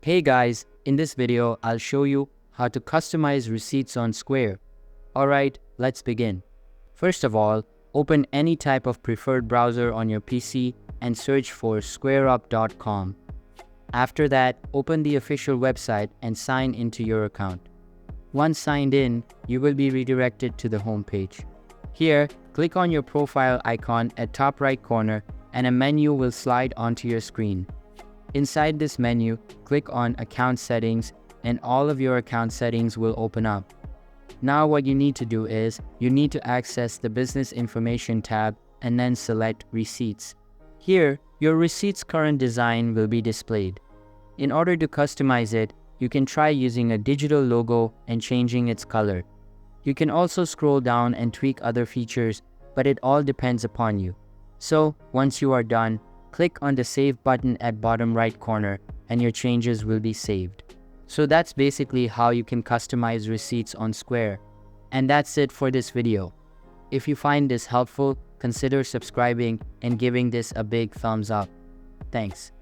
Hey guys, in this video, I'll show you how to customize receipts on Square. Alright, let's begin. First of all, open any type of preferred browser on your PC and search for squareup.com. After that, open the official website and sign into your account. Once signed in, you will be redirected to the home page. Here, click on your profile icon at top right corner and a menu will slide onto your screen. Inside this menu, click on Account Settings and all of your account settings will open up. Now what you need to do is, you need to access the Business Information tab and then select Receipts. Here, your receipt's current design will be displayed. In order to customize it, you can try using a digital logo and changing its color. You can also scroll down and tweak other features, but it all depends upon you. So, once you are done, click on the Save button at bottom right corner and your changes will be saved. So that's basically how you can customize receipts on Square. And that's it for this video. If you find this helpful, consider subscribing and giving this a big thumbs up. Thanks.